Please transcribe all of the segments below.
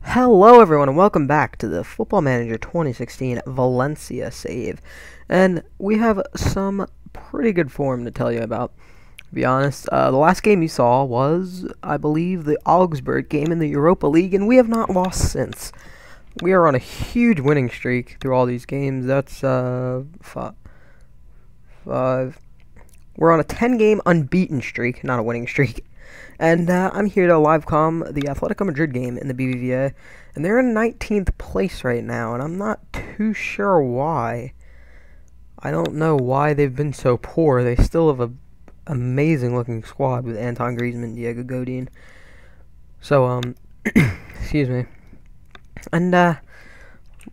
Hello everyone and welcome back to the Football Manager 2016 Valencia save. And we have some pretty good form to tell you about. To be honest, the last game you saw was, I believe, the Augsburg game in the Europa League, and we have not lost since. We are on a huge winning streak through all these games. That's, five. We're on a 10-game unbeaten streak, not a winning streak. And I'm here to live comm the Atletico Madrid game in the BBVA, and they're in 19th place right now, and I'm not too sure why. I don't know why they've been so poor. They still have an amazing-looking squad with Anton Griezmann, Diego Godin. So, excuse me. And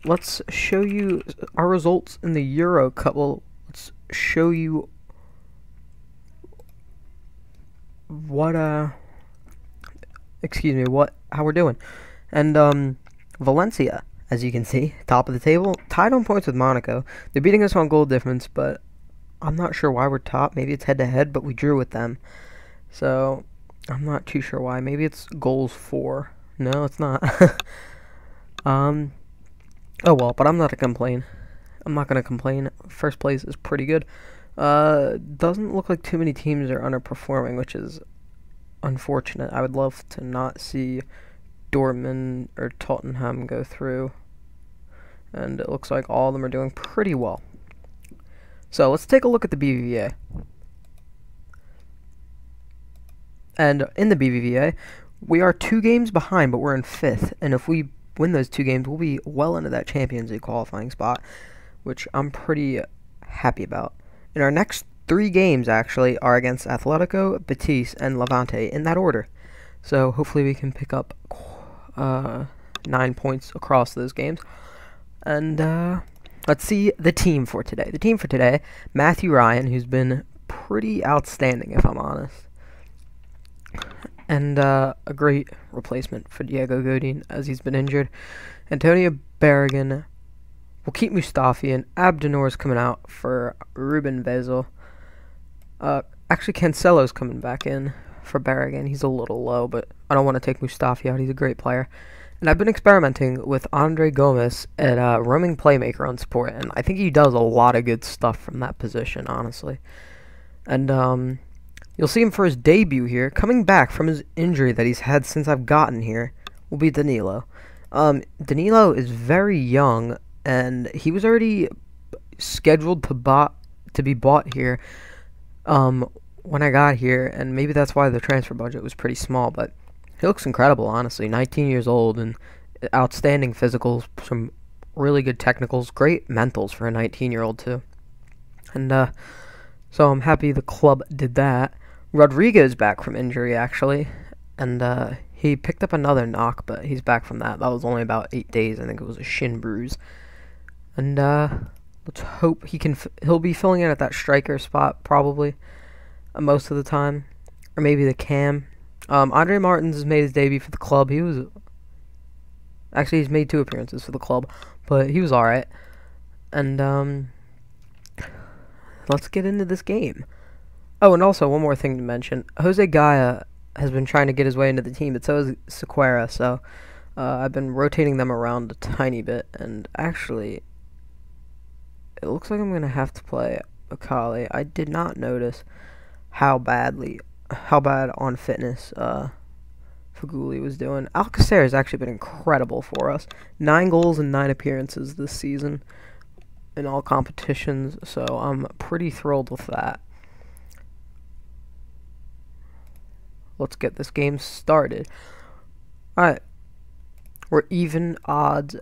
let's show you our results in the Euro Cup. Well, let's show you how we're doing. And Valencia, as you can see, top of the table, tied on points with Monaco. They're beating us on goal difference, but I'm not sure why we're top. Maybe it's head to head, but we drew with them, so I'm not too sure why. Maybe it's goals for. No, it's not. Oh well, but I'm not gonna complain. First place is pretty good. Doesn't look like too many teams are underperforming, which is unfortunate. I would love to not see Dortmund or Tottenham go through, and it looks like all of them are doing pretty well. So let's take a look at the BBVA. And in the BBVA, we are 2 games behind, but we're in 5th, and if we win those 2 games, we'll be well into that Champions League qualifying spot, which I'm pretty happy about. And our next 3 games, actually, are against Atletico, Betis, and Levante, in that order. So, hopefully we can pick up 9 points across those games. And, let's see the team for today. The team for today, Matthew Ryan, who's been pretty outstanding, if I'm honest. And, a great replacement for Diego Godin, as he's been injured. Antonio Berrigan. We'll keep Mustafi, and Abdenor's coming out for Ruben Bezel. Actually, Cancelo's coming back in for Berrigan. He's a little low, but I don't want to take Mustafi out. He's a great player. And I've been experimenting with Andre Gomez at roaming playmaker on support, and I think he does a lot of good stuff from that position, honestly. And you'll see him for his debut here, coming back from his injury that he's had since I've gotten here, will be Danilo. Danilo is very young, and he was already scheduled to be bought here when I got here, and maybe that's why the transfer budget was pretty small, but he looks incredible, honestly. 19 years old and outstanding physicals, some really good technicals, great mentals for a 19-year-old too. And so I'm happy the club did that. Rodrigo's back from injury, actually, and he picked up another knock, but he's back from that. That was only about 8 days. I think it was a shin bruise. And let's hope he'll be filling in at that striker spot probably most of the time, or maybe the cam. Andre Martins has made his debut for the club. He's made 2 appearances for the club, but he was all right. And let's get into this game. Oh, and also one more thing to mention: Jose Gaia has been trying to get his way into the team, but so is Sequeira. So I've been rotating them around a tiny bit, and actually, it looks like I'm going to have to play Akali. I did not notice how bad on fitness Faguli was doing. Alcacer has actually been incredible for us. 9 goals and 9 appearances this season in all competitions, so I'm pretty thrilled with that. Let's get this game started. Alright. We're even odds,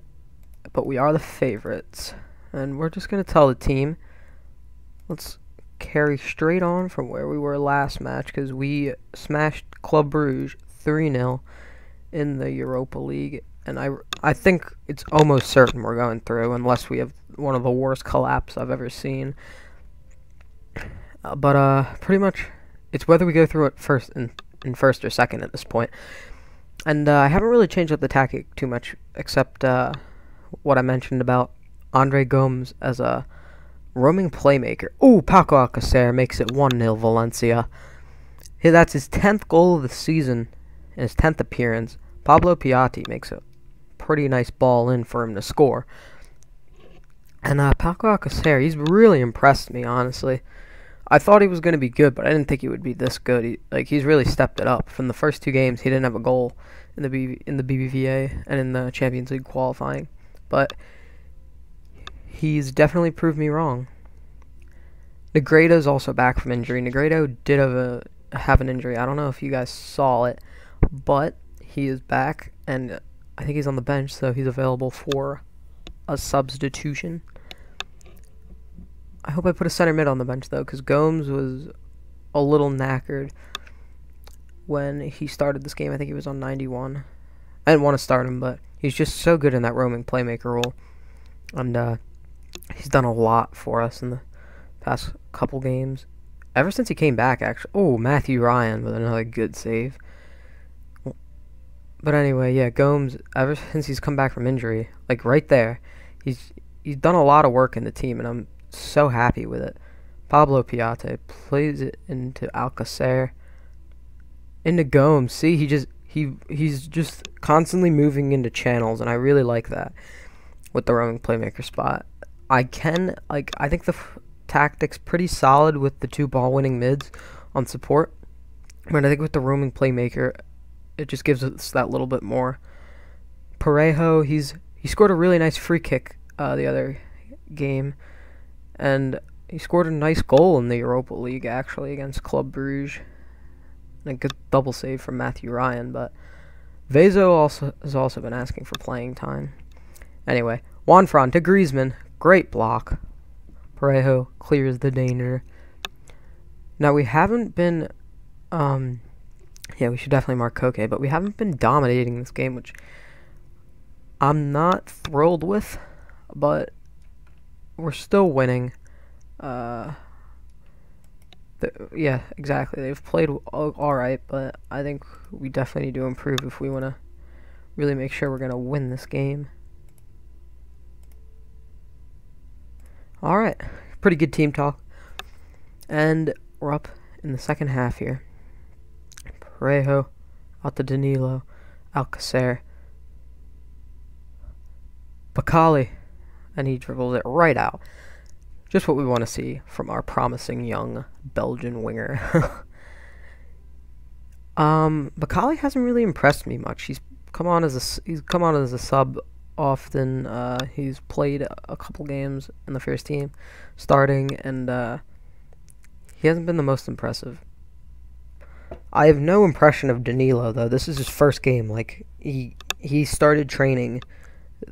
but we are the favorites. And we're just going to tell the team, let's carry straight on from where we were last match, because we smashed Club Brugge 3-0 in the Europa League. And I think it's almost certain we're going through, unless we have one of the worst collapses I've ever seen. But pretty much, it's whether we go through it in first or second at this point. And I haven't really changed up the tactic too much, except what I mentioned about Andre Gomes as a roaming playmaker. Ooh, Paco Alcacer makes it 1-0 Valencia. That's his 10th goal of the season and his 10th appearance. Pablo Piatti makes it pretty nice ball in for him to score. And Paco Alcacer, he's really impressed me, honestly. I thought he was going to be good, but I didn't think he would be this good. He's really stepped it up. From the first 2 games, he didn't have a goal in the BBVA and in the Champions League qualifying, but he's definitely proved me wrong. Negredo's also back from injury. Negredo did have an injury. I don't know if you guys saw it, but he is back, and I think he's on the bench, so he's available for a substitution. I hope I put a center mid on the bench, though, because Gomes was a little knackered when he started this game. I think he was on 91. I didn't want to start him, but he's just so good in that roaming playmaker role. And he's done a lot for us in the past couple games. Ever since he came back, actually. Oh, Matthew Ryan with another good save. But anyway, yeah, Gomes, ever since he's come back from injury, like right there, he's done a lot of work in the team, and I'm so happy with it. Pablo Piatti plays it into Alcacer, into Gomes. See, he's just constantly moving into channels, and I really like that with the roaming playmaker spot. I think the tactic's pretty solid with the 2 ball-winning mids on support, but I think with the roaming playmaker, it just gives us that little bit more. Parejo, he scored a really nice free kick the other game, and he scored a nice goal in the Europa League, actually, against Club Brugge. And a good double save from Matthew Ryan, but Vezo has also been asking for playing time. Anyway, Juanfran to Griezmann. Great block. Parejo clears the danger. Now, we haven't been... yeah, we should definitely mark Koke, but we haven't been dominating this game, which I'm not thrilled with, but we're still winning. Yeah, exactly. They've played alright, but I think we definitely need to improve if we want to really make sure we're going to win this game. Alright, pretty good team talk. And we're up in the second half here. Parejo, out to Danilo, Alcacer, Bacali, and he dribbles it right out. Just what we want to see from our promising young Belgian winger. Bacali hasn't really impressed me much. He's come on as a sub often. He's played a couple games in the first team, starting, and he hasn't been the most impressive. I have no impression of Danilo, though. This is his first game. Like, he started training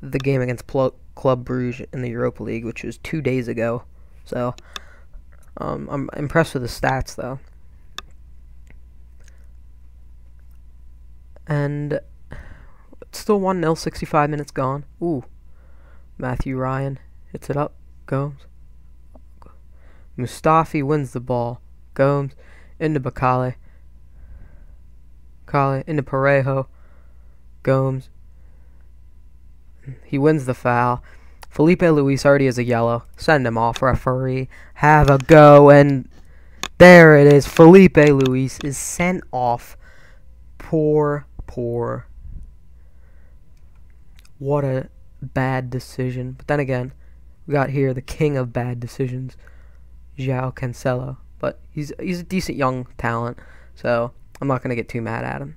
the game against Club Brugge in the Europa League, which was 2 days ago. So, I'm impressed with the stats, though. And it's still 1-0, 65 minutes gone. Ooh. Matthew Ryan hits it up. Gomes. Mustafi wins the ball. Gomes into Bacali. Into Parejo. Gomes. He wins the foul. Felipe Luis already has a yellow. Send him off, referee. Have a go. And there it is. Felipe Luis is sent off. Poor. What a bad decision. But then again, we got here the king of bad decisions, João Cancelo. But he's a decent young talent, so I'm not going to get too mad at him.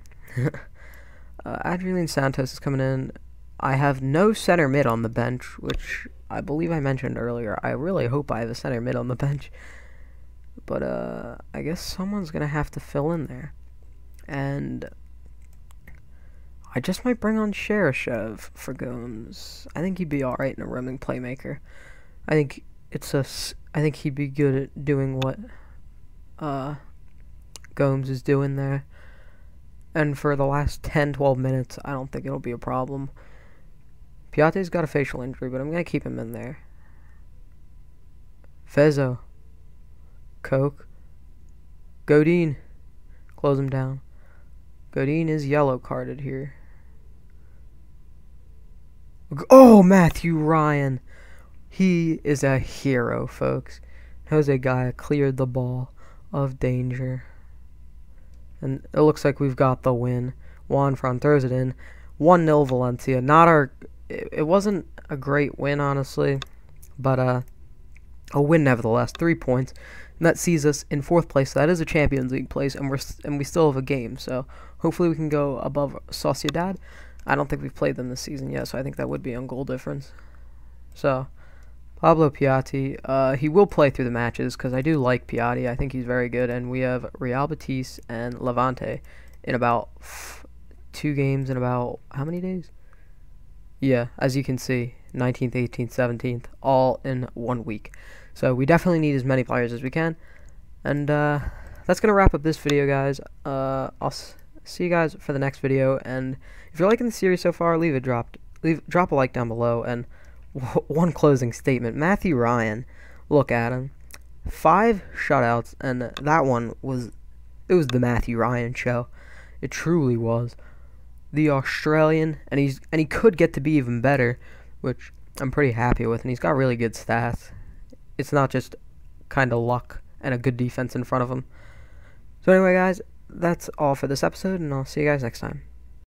Adrian Santos is coming in. I have no center mid on the bench, which I believe I mentioned earlier. I really hope I have a center mid on the bench. But I guess someone's going to have to fill in there. And I just might bring on Cheryshev for Gomes. I think he'd be alright in a roaming playmaker. I think he'd be good at doing what Gomes is doing there. And for the last 10-12 minutes, I don't think it'll be a problem. Piatti's got a facial injury, but I'm going to keep him in there. Vezo. Coke. Godin. Close him down. Godin is yellow carded here. Oh, Matthew Ryan. He is a hero, folks. Jose Gaya cleared the ball of danger. And it looks like we've got the win. Juanfran throws it in. 1-0 Valencia. Not our. It wasn't a great win, honestly, but a win nevertheless. 3 points, and that sees us in 4th place. So that is a Champions League place, and we still have a game. So hopefully we can go above Sociedad. I don't think we've played them this season yet, so I think that would be on goal difference. So Pablo Piatti, he will play through the matches because I do like Piatti. I think he's very good, and we have Real Betis and Levante in about 2 games in about how many days? Yeah, as you can see, 19th, 18th, 17th, all in 1 week. So we definitely need as many players as we can. And that's going to wrap up this video, guys. I'll see you guys for the next video. And if you're liking the series so far, drop a like down below. And one closing statement. Matthew Ryan, look at him. 5 shutouts, and that one was the Matthew Ryan show. It truly was. The Australian, and he could get to be even better, which I'm pretty happy with, and he's got really good stats. It's not just kind of luck and a good defense in front of him. So anyway, guys, that's all for this episode, and I'll see you guys next time.